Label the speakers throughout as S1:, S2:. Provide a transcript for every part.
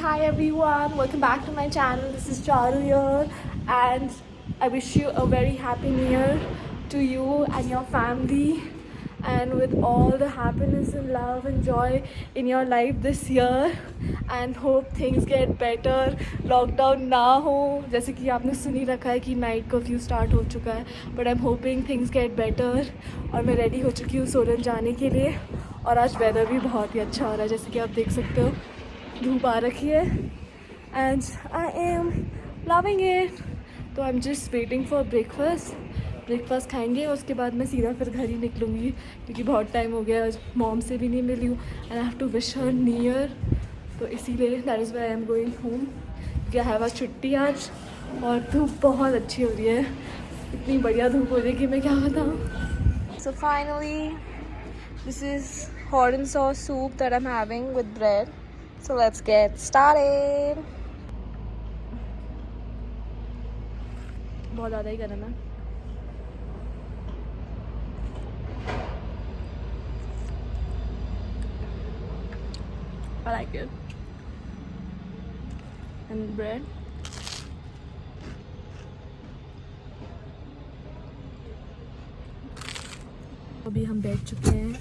S1: hi everyone, welcome back to my channel. This is Charu here and I wish you a very happy new year to you and your family, and with all the happiness and love and joy in your life this year, and hope things get better. Lockdown ना हो, जैसे कि आपने सुन ही रखा है कि night curfew start हो चुका है, but I am hoping things get better. और मैं रेडी हो चुकी हूँ सोलन जाने के लिए, और आज वेदर भी बहुत ही अच्छा हो रहा है, जैसे कि आप देख सकते हो. धूप आ रखी है and I am loving it. तो I am just waiting for breakfast खाएंगे और उसके बाद मैं सीधा फिर घर ही निकलूँगी, क्योंकि बहुत टाइम हो गया, मॉम से भी नहीं मिली हूँ and I have to wish her new year. तो इसीलिए that is why I am going home, क्योंकि आई हैव अ छुट्टी आज. और धूप बहुत अच्छी हो रही है, इतनी बढ़िया धूप हो रही है कि मैं क्या बताऊँ. So finally this is hot and sauce soup that I'm having with bread. So let's get started. बहुत ज़्यादा ही गर्म है. I like it. And bread. अभी हम बैठ चुके हैं.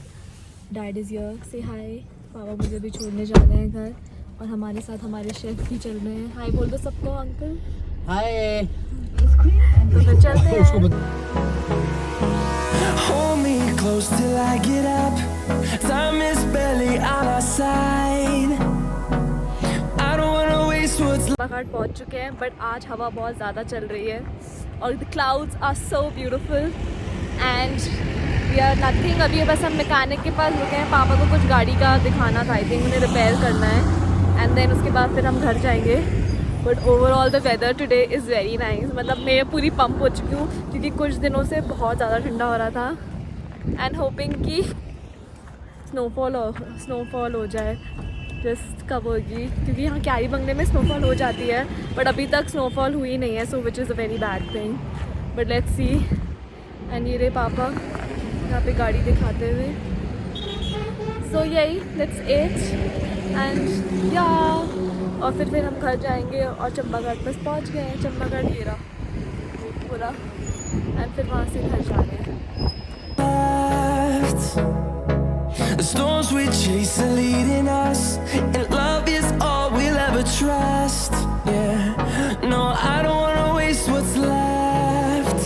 S1: डैड इज़ हियर, से हाय. पापा मुझे भी छोड़ने जा रहे हैं घर, और हमारे साथ हमारे शेफ भी चल रहे हैं. हाय बोल दो सबको अंकल.
S2: हाय.
S1: तो फिर चलते हैं.
S3: Hold me close till I get up. Time is barely on our side. I don't wanna waste what's left.
S1: घाट पहुंच चुके हैं, बट आज हवा बहुत ज़्यादा चल रही है और the clouds are so beautiful and we are nothing. अभी बस हम मैकेनिक के पास रुके हैं. पापा को कुछ गाड़ी का दिखाना था, आई थिंक उन्हें रिपेयर करना है, एंड देन उसके बाद फिर हम घर जाएंगे. But overall the weather today is very nice. मतलब मैं पूरी पंप हो चुकी हूँ, क्योंकि कुछ दिनों से बहुत ज़्यादा ठंडा हो रहा था, एंड होपिंग कि स्नोफॉल हो जाए. जस्ट कब होगी, क्योंकि यहाँ क्यारी बंगले में स्नोफॉल हो जाती है, बट अभी तक स्नोफॉल हुई नहीं है, so which is a very bad thing. But let's see. And ये रहे पापा यहाँ पे गाड़ी दिखाते हुए. सो यही लेट्स एट एंड या, और फिर हम घर जाएंगे. और चंबा घाट बस पहुँच गए हैं. चंबा घाट ये रहा पूरा, एंड फिर वहाँ से घर जा रहे हैं.
S3: The storms we chase are leading us, and love is all we'll ever trust. Yeah, no, I don't wanna waste what's left.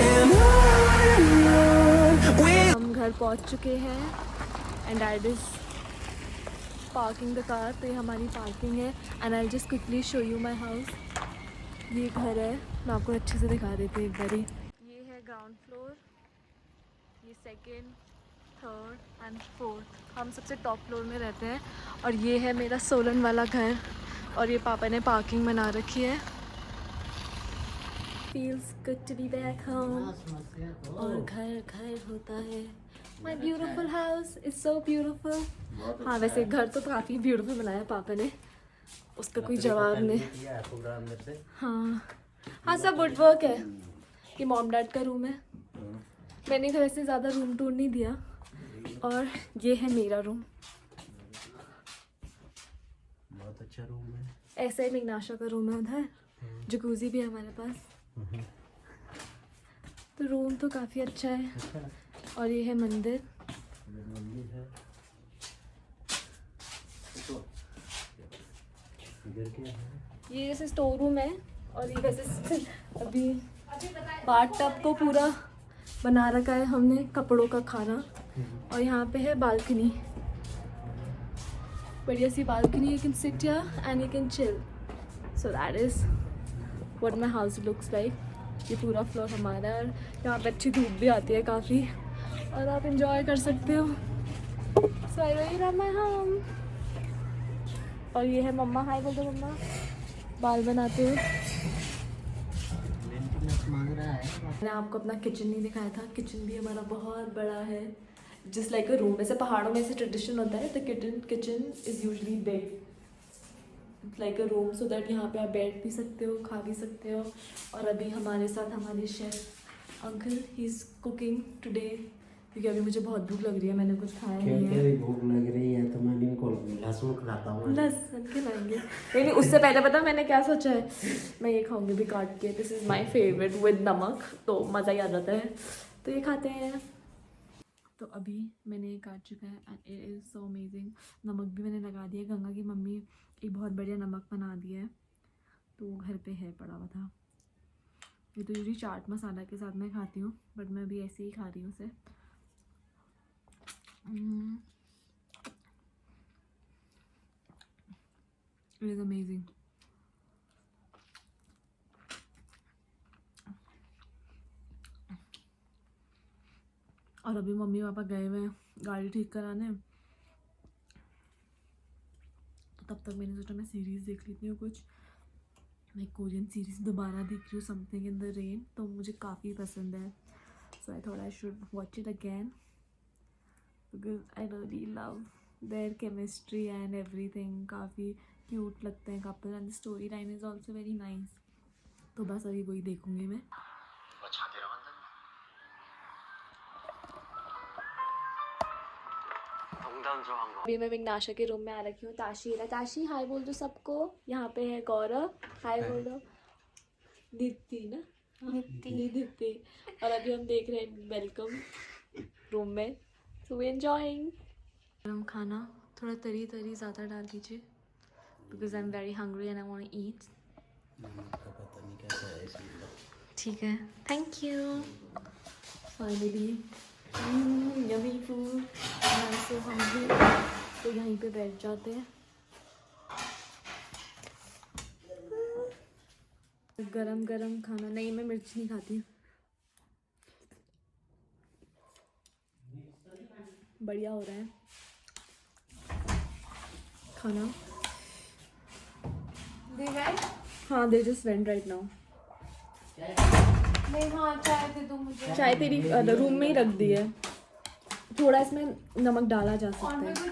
S3: And on we'll.
S1: हम घर पहुंच चुके हैं and dad is parking the car. तो ये हमारी parking है and I just quickly show you my house. ये घर है, मैं आपको अच्छे से दिखा देती हूँ एक बारी. ये है ग्राउंड फ्लोर, ये सेकेंड, थर्ड एंड फोर्थ. हम सबसे टॉप फ्लोर में रहते हैं. और ये है मेरा सोलन वाला घर, और ये पापा ने पार्किंग बना रखी है. Feels good to be back home. और घर होता है. My beautiful house is so beautiful. हाँ वैसे घर तो काफ़ी ब्यूटीफुल बनाया पापा ने, उसका कोई जवाब नहीं. हाँ सब वुड वर्क है. ये मॉम डैड का रूम है. मैंने घर से ज़्यादा रूम टूर नहीं दिया. और ये है मेरा रूम.
S2: बहुत अच्छा रूम है.
S1: ऐसा ही मिग्नाशा का रूम है उधर. जकूजी भी है हमारे पास. तो रूम तो काफ़ी अच्छा है. और ये है मंदिर.
S2: है. इधर क्या है?
S1: ये जैसे स्टोर रूम है. और ये वैसे अभी बाथ टब को पूरा बना रखा है हमने कपड़ों का खाना. और यहाँ पे है बालकनी, बढ़िया सी balcony. You can sit here and you can chill. So that is what my house looks like. ये पूरा फ्लोर हमारा है, और यहाँ पे अच्छी धूप भी आती है काफ़ी, और आप इंजॉय कर सकते हो. So I really love my home. और ये है मम्मा. हाय बोल दो मम्मा. बाल बनाते हुए.
S2: मांग रहा है.
S1: मैंने आपको अपना किचन नहीं दिखाया था. किचन भी हमारा बहुत बड़ा है, जस्ट लाइक अ रूम. वैसे पहाड़ों में ऐसे ट्रेडिशन होता है, the kitchen is usually big like a room, so that यहाँ पे आप बैठ भी सकते हो, खा भी सकते हो. और अभी हमारे साथ हमारे chef uncle, he is cooking today क्योंकि अभी मुझे बहुत भूख लग रही है, मैंने कुछ खाया नहीं है।
S2: क्या भूख लग रही है तो मैं इनको लहसुन खिलाता हूँ।
S1: लहसुन खिलाएंगे, लेकिन उससे पहले पता मैंने क्या सोचा है, मैं ये खाऊंगी भी काट के। This is my favourite with नमक, तो मज़ा ही आ जाता है, तो ये खाते हैं। तो अभी मैंने ये काट चुका है and it is so amazing. नमक भी मैंने लगा दिया, गंगा की मम्मी एक बहुत बढ़िया नमक बना दिया है, तो वो घर पे है पड़ा हुआ था। ये तो यूजली चाट मसाला के साथ मैं खाती हूँ, बट मैं अभी ऐसे ही खा रही हूँ उसे। It is amazing. और अभी मम्मी पापा गए हुए हैं गाड़ी ठीक कराने, तो तब तक मैंने सोचा मैं सीरीज़ देख लेती हूँ कुछ। मैं कोरियन सीरीज़ दोबारा देख रही हूँ, समथिंग इन द रेन, तो मुझे काफ़ी पसंद है। So I thought I should watch it again because I really love their chemistry and everything. काफ़ी क्यूट लगते हैं couple and the story line is also very nice. तो बस अभी वही देखूँगी मैं। अभी मैं विघ्नाशा के रूम में आ रखी हूँ। ताशी है, ताशी हाय बोल दो सबको। यहाँ पे है गौरव, हाय बोल दो। दीप्ति ना, दीप्ति। और अभी हम देख रहे हैं वेलकम रूम में, सो वी एंजॉयिंग। गरम खाना थोड़ा तरी तरी ज़्यादा डाल दीजिए because I am very hungry and I want to eat. ठीक है, thank you. Finally yummy food, I am so hungry. तो यहीं पे बैठ जाते हैं। गरम गरम खाना, नहीं मैं मिर्च नहीं खाती। बढ़िया हो रहा है खाना। हाँ they just went right now.
S4: नहीं हाँ चाय दे दो मुझे।
S1: चाय तेरी रूम में ही रख दी है, थोड़ा इसमें नमक डाला जा
S4: और
S1: सकता
S4: मेरे
S1: है।
S4: को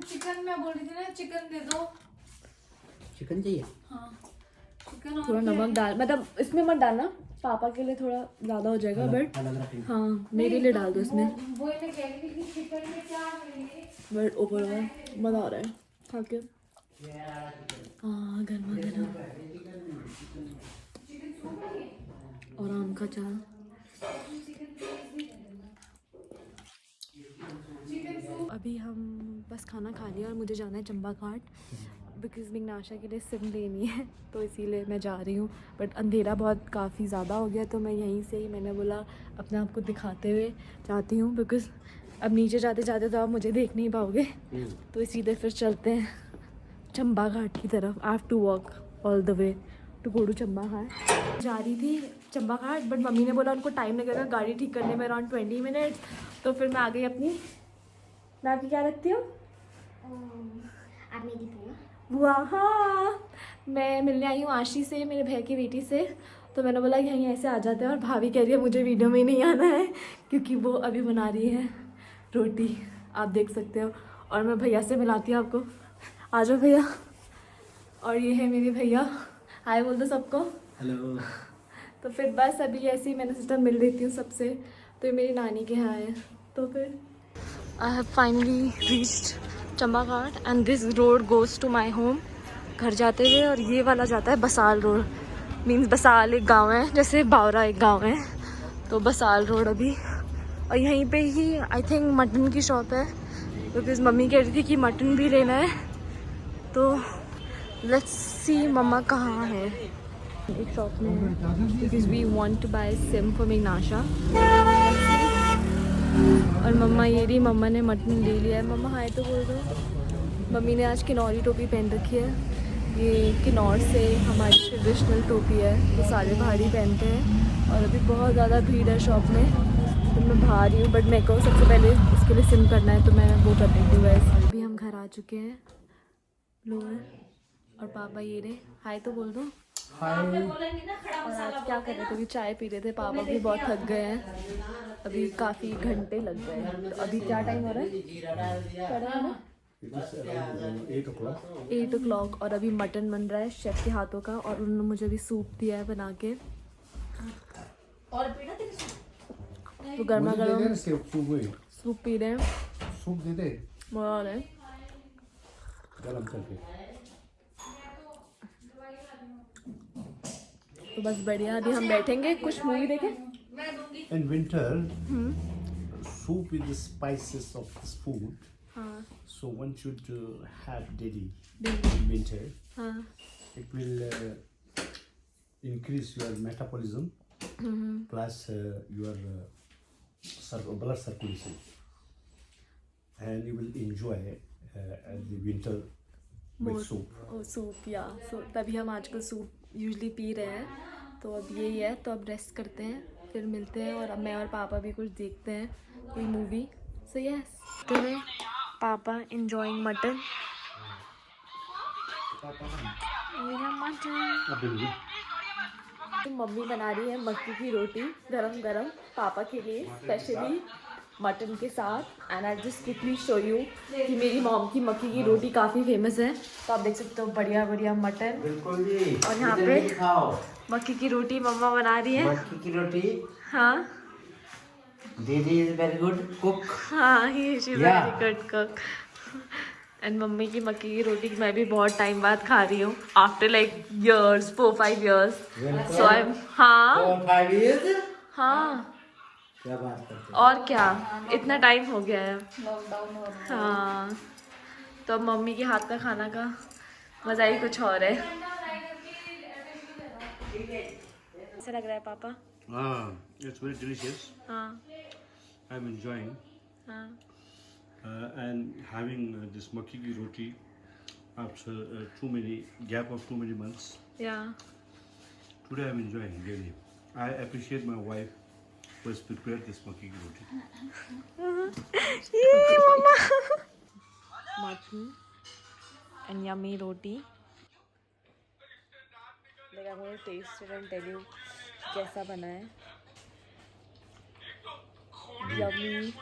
S4: चिकन मैं बोल रही थी ना, चिकन दे दो।
S2: चिकन चाहिए?
S4: हाँ चिकन
S1: थोड़ा नमक डाल, मतलब इसमें मत डालना, पापा के लिए थोड़ा ज़्यादा हो जाएगा, बट हाँ मेरे लिए डाल दो इसमें।
S4: वो मैं कह रही थी कि चिकन में क्या मिलेंगे।
S1: बट ओवरऑल मज़ा आ रहा है खा के। हाँ गर्मा गर्म और आम का चार। अभी हम बस खाना खा लिया और मुझे जाना है चंबा घाट बिकॉज़ विघ्नाशा के लिए सिम लेनी है, तो इसीलिए मैं जा रही हूँ। बट अंधेरा बहुत काफ़ी ज़्यादा हो गया, तो मैं यहीं से ही, मैंने बोला अपने आप को दिखाते हुए जाती हूँ बिकॉज़ अब नीचे जाते जाते तो आप मुझे देख नहीं पाओगे, तो इसीलिए फिर चलते हैं चंबा घाट की तरफ। I have to walk all the way to go to Chamba Ghat. जा रही थी चंबा घाट, बट मम्मी ने बोला उनको टाइम लगेगा गाड़ी ठीक करने में, अराउंड 20 मिनट्स। तो फिर मैं आ गई अपनी, मैं आपकी क्या रखती हूँ,
S4: आप मेरी बुआ।
S1: बुआ। हाँ मैं मिलने आई हूँ आशी से, मेरे भाई की बेटी से, तो मैंने बोला यहीं ऐसे आ जाते हैं। और भाभी कह रही है मुझे वीडियो में नहीं आना है क्योंकि वो अभी बना रही है रोटी, आप देख सकते हो। और मैं भैया से मिलाती हूँ आपको, आ जाओ भैया। और ये है मेरे भैया, हाय बोल दो सबको।
S2: हेलो।
S1: तो फिर बस अभी ऐसे ही मैंने सोचा मिल लेती हूँ सबसे। तो ये मेरी नानी के यहाँ है। तो फिर I have finally reached Chamba Ghat and this road goes to my home. घर जाते हुए, और ये वाला जाता है बसाल रोड, मीन्स बसाल एक गांव है, जैसे बावरा एक गांव है, तो बसाल रोड अभी। और यहीं पे ही आई थिंक मटन की शॉप है बिकॉज़ मम्मी कह रही थी कि मटन भी लेना है। तो लेट्स सी मम्मा कहाँ है। एक शॉप में है because we want to buy SIM for Vighnasha. और मम्मा ये रही, मम्मा ने मटन ले लिया है। मम्मा हाय तो बोल दो। मम्मी ने आज किन्नौरी टोपी पहन रखी है, ये किन्नौर से हमारी ट्रेडिशनल टोपी है, तो सारे पहाड़ी पहनते हैं। और अभी बहुत ज़्यादा भीड़ है शॉप में, तो मैं बाहर ही हूँ, बट मेरे को सबसे पहले उसके लिए सिम करना है, तो मैं वो कर देती हूँ वैसे। अभी हम घर आ चुके हैं लोअर, और पापा ये रहे, हाय तो बोल दो। और आज क्या कर रहे थे, अभी चाय पी रहे थे। पापा भी बहुत थक गए हैं, अभी काफ़ी घंटे लग गए। तो अभी क्या टाइम हो रहा है, क्या टाइम है? 8 o'clock। और अभी मटन बन रहा है शेफ के हाथों का, और उन्होंने मुझे अभी सूप दिया है बना के। और वो गर्मा
S5: मुझे दे
S1: गर्म
S5: दे सूप वही
S1: सूप पी रहे हैं,
S5: सूप दे दे
S1: मजा आ रहा है।
S5: गरम करके।
S1: तो बस बढ़िया, अभी हम बैठेंगे कुछ मूवी देखें।
S5: In winter, soup is the spices of this food.
S1: हाँ
S5: So one should have daily
S1: daily.
S5: in winter.
S1: हाँ
S5: It will increase your metabolism plus your blood circulation, and you will enjoy the winter with soup.
S1: ओ soup या तभी हम आजकल soup usually P रहे हैं। तो अब यही है, तो अब रेस्ट करते हैं, फिर मिलते हैं। और अब मैं और पापा भी कुछ देखते हैं, कोई मूवी। सो यस, तो है पापा इंजॉइंग मटन। मेरा मटन। तो मम्मी बना रही है मक्की की रोटी गरम गरम पापा के लिए स्पेशली मटन के साथ। And I just quickly show you कि मेरी मॉम की मक्की की रोटी काफ़ी फेमस है। तो आप देख सकते हो बढ़िया बढ़िया मटन।
S2: बिल्कुल जी।
S1: और यहाँ
S2: इधर
S1: पे
S2: भी खाओ
S1: मक्की की रोटी मम्मा बना रही है।
S2: मक्की की रोटी।
S1: हाँ
S2: दीदी इज वेरी गुड कुक।
S1: हाँ, he she is
S2: Yeah.
S1: Very good cook. And मम्मी की मक्की की रोटी मैं भी बहुत टाइम बाद खा रही हूँ, आफ्टर लाइक years 4-5 years। सो आई हाँ
S2: 4-5 years।
S1: हाँ
S2: क्या बात करते
S1: और क्या, इतना टाइम हो गया है। हाँ, तो अब मम्मी के हाथ का खाना का मज़ा ही कुछ और है। कैसा लग रहा है पापा?
S5: It's very delicious.
S1: हाँ
S5: I'm enjoying
S1: हाँ
S5: and having this makki ki roti after gap of too many months.
S1: या
S5: Today I'm enjoying really. I appreciate my wife who has prepared this makki ki roti.
S1: ये मम्मा mutton and yummy रोटी। मेरा मुझे test and tell you कैसा बना है। Yummy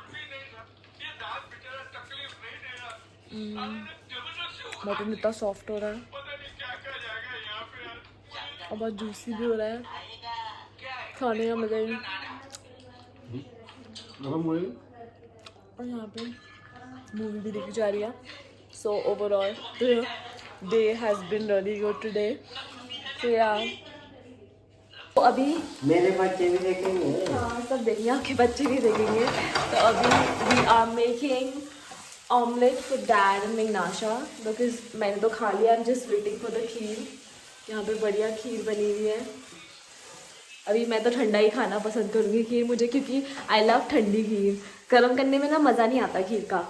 S1: mutton इतना soft हो रहा है और बहुत जूसी भी हो रहा है, खाने का मजा ही। और यहाँ पे मूवी भी देखी जा रही है। So overall day has been really good today. So yeah तो अभी
S2: मेरे बच्चे भी देखेंगे।
S1: हाँ सब देखेंगे, आपके बच्चे भी देखेंगे। तो अभी we are making omelette for dad and Mignasha because मैंने तो खा लिया। I am just waiting for the kheer. यहाँ पे बढ़िया खीर बनी हुई है। अभी मैं तो ठंडा ही खाना पसंद करूँगी खीर मुझे, क्योंकि आई लव ठंडी खीर। गर्म करने में ना मज़ा नहीं आता खीर का।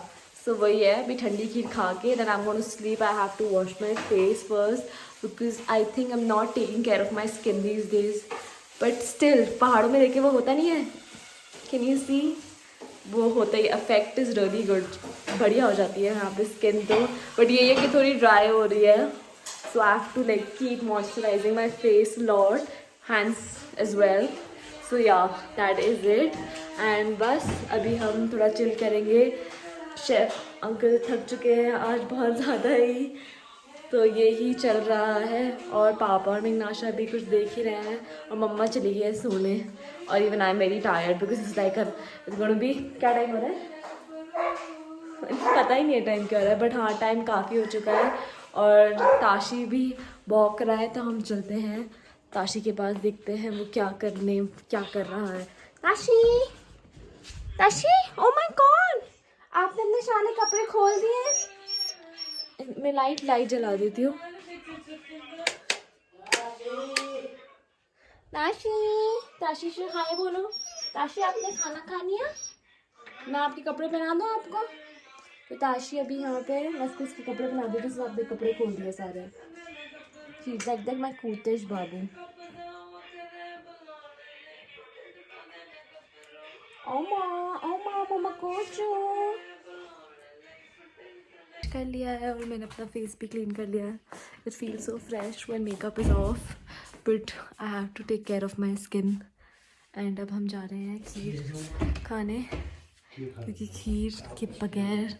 S1: सो वही है, अभी ठंडी खीर खा के then I am going to sleep. I have to wash my face first because I think I am not taking care of my skin these days. But still पहाड़ों में देखे वो होता नहीं है, कैन यू सी, वो होता ही affect is really good. बढ़िया हो जाती है यहाँ पे स्किन तो। बट ये है कि थोड़ी ड्राई हो रही है। So I have to like keep moisturising my face lot, hands as well. So yeah that is it. And बस अभी हम थोड़ा चिल करेंगे। शेफ अंकल थक चुके हैं आज बहुत ज़्यादा ही, तो यही चल रहा है। और पापा और मिग्नाशा भी कुछ देख ही रहे हैं और मम्मा चली गई है सोने। और even I am very tired because it's like it's going to be, क्या टाइम हो रहा है पता ही नहीं है टाइम क्या हो रहा है, बट हाँ टाइम काफ़ी हो चुका है। और ताशी भी भौंक रहा है, तो हम चलते हैं ताशी के पास, देखते हैं वो क्या कर रहा है। Tashi Tashi, oh my God, आपने अपने सारे कपड़े खोल दिए। मैं लाइट जला देती हूँ। ताशी से हाय बोलो। ताशी आपने खाना खा लिया? मैं आपके कपड़े पहना दूँ आपको? तो ताशी अभी यहाँ पे मैं उसके कपड़े पहना देती हूँ। आपने कपड़े खोल दिए सारे। He's like that, my कूटेश बाबू। मम्मा कोचो कर लिया है और मैंने अपना फेस भी क्लीन कर लिया है। It feel so fresh when makeup is off, but I have to take care of my skin. And अब हम जा रहे हैं खीर खाने, क्योंकि खीर के बगैर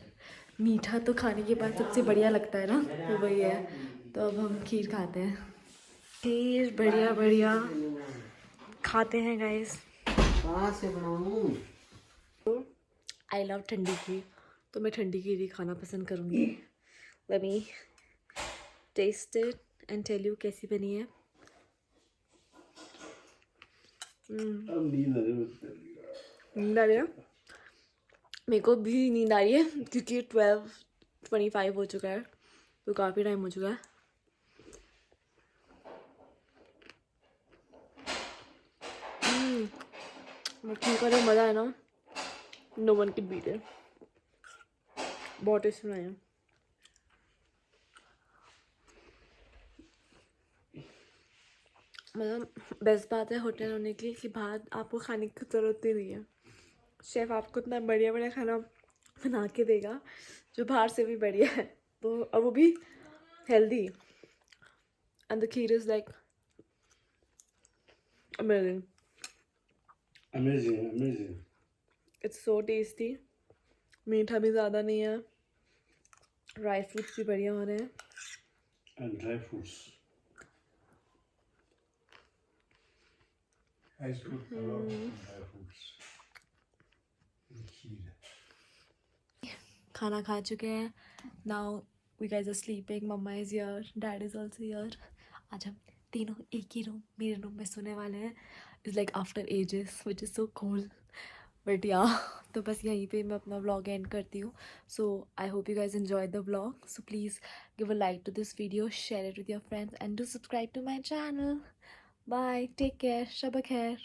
S1: मीठा तो खाने के बाद सबसे बढ़िया लगता है ना, वो वही है। तो अब हम खीर खाते हैं। खीर बढ़िया बढ़िया खाते हैं गाइस।
S2: कहाँ से बनाऊँ?
S1: आई लव ठंडी खीर, तो मैं ठंडी खीर ही खाना पसंद करूँगी. Let me taste it and tell you कैसी बनी है.
S5: अब नींद आ रही है.
S1: नींद आ रही है. मेरे को भी नींद आ रही है क्योंकि 12:25 हो चुका है, तो काफ़ी टाइम हो चुका है. मक्खन का जो मज़ा है ना, no one can beat it. बहुत टेस्टी बनाया है. मतलब बेस्ट बात है होटल होने की कि बाहर आपको खाने की ज़रूरत ही नहीं है. शेफ़ आपको इतना बढ़िया बढ़िया खाना बना के देगा जो बाहर से भी बढ़िया है, तो और वो भी healthy. And the kheer is like amazing.
S5: Amazing.
S1: It's so tasty. मीठा भी ज़्यादा नहीं है, ड्राई फ्रूट्स भी बढ़िया हो रहे हैं.
S5: And dry fruits. Ice fruit, dry fruits. Kheer.
S1: खाना खा चुके हैं. Now we guys are sleeping. Mama is here, dad is also here. आज हम तीनों एक ही रूम, मेरे रूम में सोने वाले हैं. Is like after ages which is so cold, but या तो बस यहीं पे मैं अपना व्लॉग एंड करती हूँ. So I hope you guys enjoy the vlog. So please give a like to this video, share it with your friends and do subscribe to my channel. Bye, take care, शब खैर.